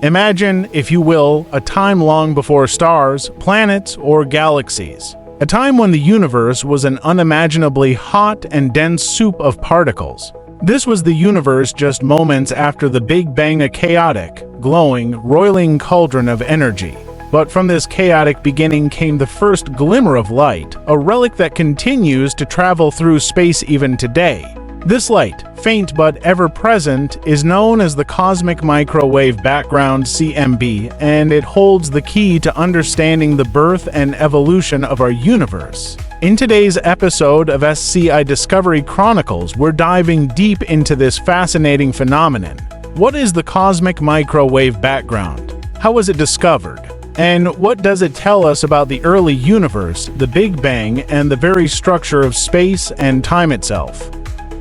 Imagine, if you will, a time long before stars, planets, or galaxies. A time when the universe was an unimaginably hot and dense soup of particles. This was the universe just moments after the Big Bang, a chaotic, glowing, roiling cauldron of energy. But from this chaotic beginning came the first glimmer of light, a relic that continues to travel through space even today. This light, faint but ever-present, is known as the cosmic microwave background (CMB), and it holds the key to understanding the birth and evolution of our universe. In today's episode of Sci Discovery Chronicles, we're diving deep into this fascinating phenomenon. What is the cosmic microwave background? How was it discovered? And what does it tell us about the early universe, the Big Bang, and the very structure of space and time itself?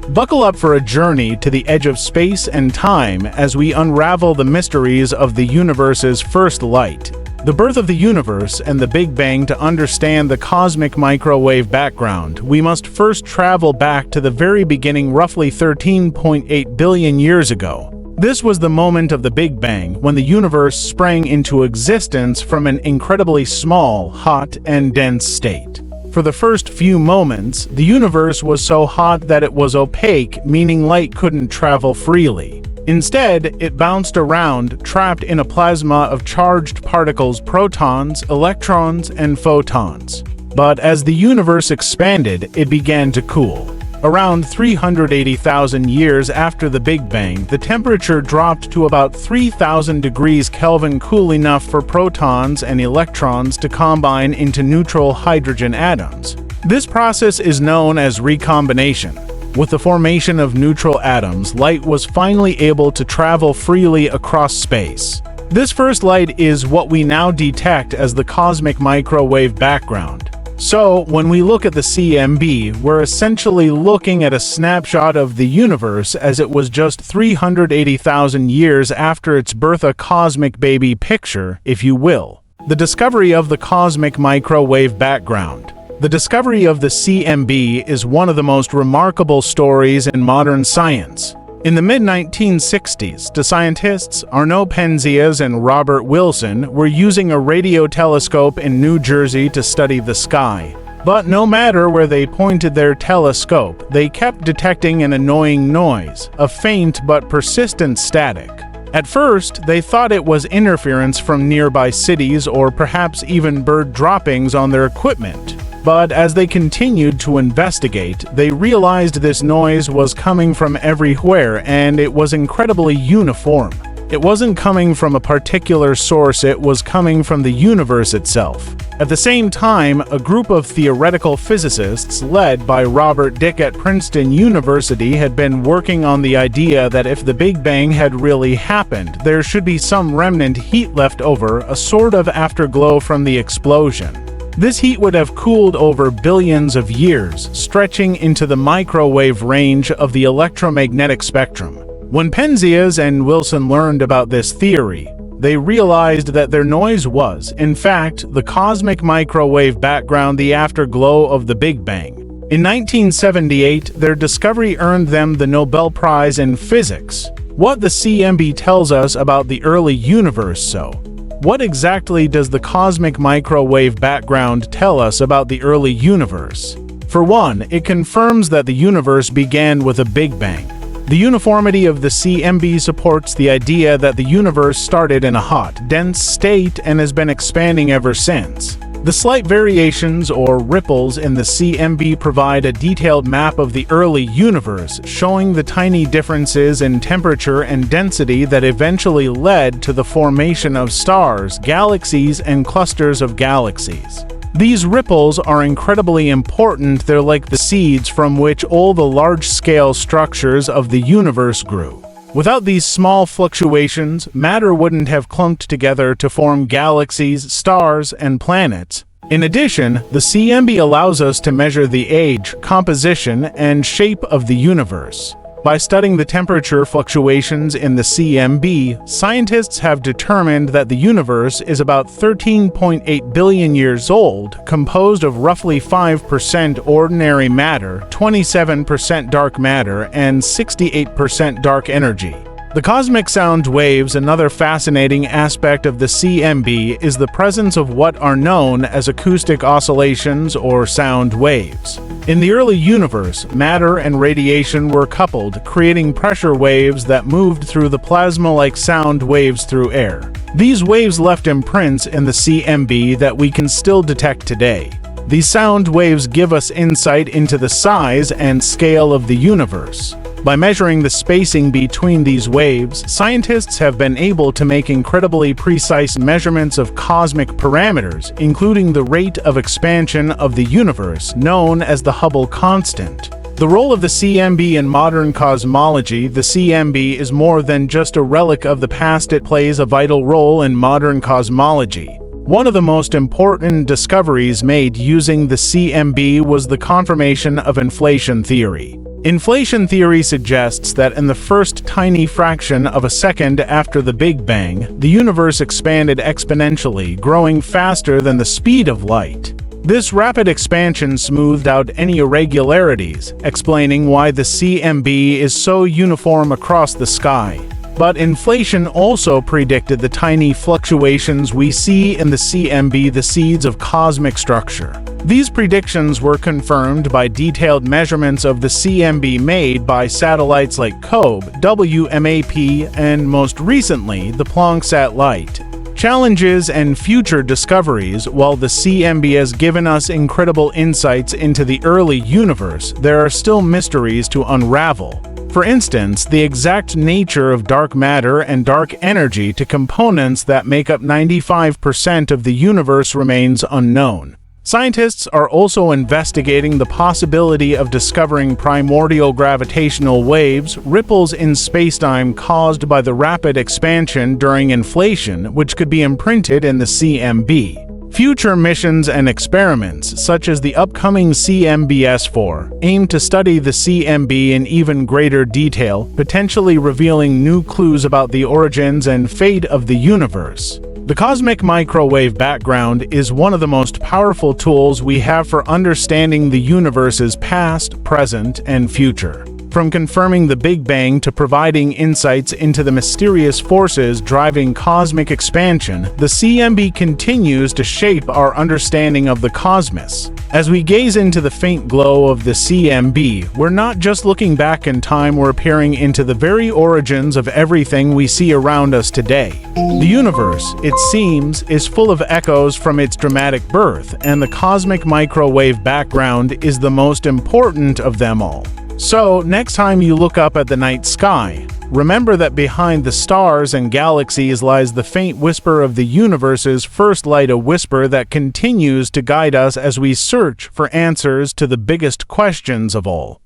Buckle up for a journey to the edge of space and time as we unravel the mysteries of the universe's first light, the birth of the universe, and the Big Bang. To understand the cosmic microwave background, we must first travel back to the very beginning, roughly 13.8 billion years ago. This was the moment of the Big Bang, when the universe sprang into existence from an incredibly small, hot, and dense state. For the first few moments, the universe was so hot that it was opaque, meaning light couldn't travel freely. Instead, it bounced around, trapped in a plasma of charged particles, protons, electrons, and photons. But as the universe expanded, it began to cool. Around 380,000 years after the Big Bang, the temperature dropped to about 3,000 degrees Kelvin, cool enough for protons and electrons to combine into neutral hydrogen atoms. This process is known as recombination. With the formation of neutral atoms, light was finally able to travel freely across space. This first light is what we now detect as the cosmic microwave background. So, when we look at the CMB, we're essentially looking at a snapshot of the universe as it was just 380,000 years after its birth, a cosmic baby picture, if you will. The discovery of the cosmic microwave background. The discovery of the CMB is one of the most remarkable stories in modern science. In the mid-1960s, the scientists Arno Penzias and Robert Wilson were using a radio telescope in New Jersey to study the sky. But no matter where they pointed their telescope, they kept detecting an annoying noise, a faint but persistent static. At first, they thought it was interference from nearby cities or perhaps even bird droppings on their equipment. But as they continued to investigate, they realized this noise was coming from everywhere, and it was incredibly uniform. It wasn't coming from a particular source, it was coming from the universe itself. At the same time, a group of theoretical physicists led by Robert Dicke at Princeton University had been working on the idea that if the Big Bang had really happened, there should be some remnant heat left over, a sort of afterglow from the explosion. This heat would have cooled over billions of years, stretching into the microwave range of the electromagnetic spectrum. When Penzias and Wilson learned about this theory, they realized that their noise was, in fact, the cosmic microwave background, the afterglow of the Big Bang. In 1978, their discovery earned them the Nobel Prize in Physics. What the CMB tells us about the early universe. So, what exactly does the cosmic microwave background tell us about the early universe? For one, it confirms that the universe began with a Big Bang. The uniformity of the CMB supports the idea that the universe started in a hot, dense state and has been expanding ever since. The slight variations or ripples in the CMB provide a detailed map of the early universe, showing the tiny differences in temperature and density that eventually led to the formation of stars, galaxies, and clusters of galaxies. These ripples are incredibly important. They're like the seeds from which all the large-scale structures of the universe grew. Without these small fluctuations, matter wouldn't have clumped together to form galaxies, stars, and planets. In addition, the CMB allows us to measure the age, composition, and shape of the universe. By studying the temperature fluctuations in the CMB, scientists have determined that the universe is about 13.8 billion years old, composed of roughly 5% ordinary matter, 27% dark matter, and 68% dark energy. The cosmic sound waves. Another fascinating aspect of the CMB is the presence of what are known as acoustic oscillations or sound waves. In the early universe, matter and radiation were coupled, creating pressure waves that moved through the plasma like sound waves through air. These waves left imprints in the CMB that we can still detect today. These sound waves give us insight into the size and scale of the universe. By measuring the spacing between these waves, scientists have been able to make incredibly precise measurements of cosmic parameters, including the rate of expansion of the universe, known as the Hubble constant. The role of the CMB in modern cosmology. The CMB is more than just a relic of the past. It plays a vital role in modern cosmology. One of the most important discoveries made using the CMB was the confirmation of inflation theory. Inflation theory suggests that in the first tiny fraction of a second after the Big Bang, the universe expanded exponentially, growing faster than the speed of light. This rapid expansion smoothed out any irregularities, explaining why the CMB is so uniform across the sky. But inflation also predicted the tiny fluctuations we see in the CMB, the seeds of cosmic structure. These predictions were confirmed by detailed measurements of the CMB made by satellites like COBE, WMAP, and most recently, the Planck satellite. Challenges and future discoveries. While the CMB has given us incredible insights into the early universe, there are still mysteries to unravel. For instance, the exact nature of dark matter and dark energy to components that make up 95% of the universe remains unknown. Scientists are also investigating the possibility of discovering primordial gravitational waves, ripples in spacetime caused by the rapid expansion during inflation, which could be imprinted in the CMB. Future missions and experiments, such as the upcoming CMBS-4, aim to study the CMB in even greater detail, potentially revealing new clues about the origins and fate of the universe. The cosmic microwave background is one of the most powerful tools we have for understanding the universe's past, present, and future. From confirming the Big Bang to providing insights into the mysterious forces driving cosmic expansion, the CMB continues to shape our understanding of the cosmos. As we gaze into the faint glow of the CMB, we're not just looking back in time, we're peering into the very origins of everything we see around us today. The universe, it seems, is full of echoes from its dramatic birth, and the cosmic microwave background is the most important of them all. So, next time you look up at the night sky, remember that behind the stars and galaxies lies the faint whisper of the universe's first light, a whisper that continues to guide us as we search for answers to the biggest questions of all.